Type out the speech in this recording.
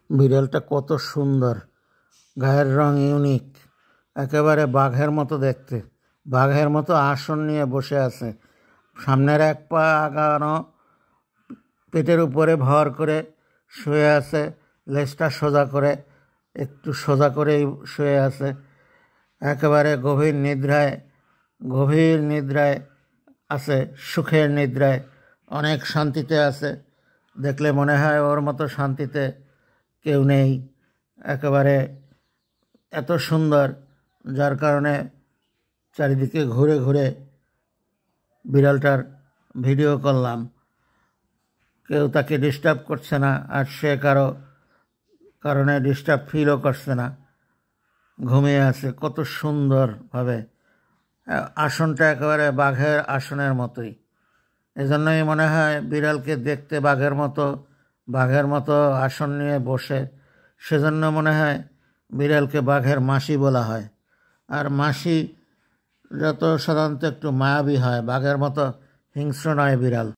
বিড়ালটা কত সুন্দর, গায়ের রং ইউনিক, একেবারে বাঘের মতো দেখতে। বাঘের মতো আসন নিয়ে বসে আছে, সামনের এক পা আগানো, পেটের উপরে ভর করে শুয়ে আছে, লেজটা সোজা করে, একটু সোজা করেই শুয়ে আছে। একেবারে গভীর নিদ্রায় আছে, সুখের নিদ্রায়, অনেক শান্তিতে আছে। দেখলে মনে হয় ওর মতো শান্তিতে কেউ নেই। একেবারে এত সুন্দর, যার কারণে চারিদিকে ঘুরে ঘুরে বিড়ালটার ভিডিও করলাম। কেউ তাকে ডিস্টার্ব করছে না, আর সে কারণে ডিস্টার্ব ফিলও করছে না, ঘুমিয়ে আছে কত সুন্দরভাবে। আসনটা একেবারে বাঘের আসনের মতোই। এজন্যই মনে হয় বিড়ালকে দেখতে বাঘের মতো আসন নিয়ে বসে, সেজন্য মনে হয় বিড়ালকে বাঘের মাসি বলা হয়। আর মাসি যত সাধারণত একটু মায়াবী হয়, বাঘের মতো হিংস্র নয় বিড়াল।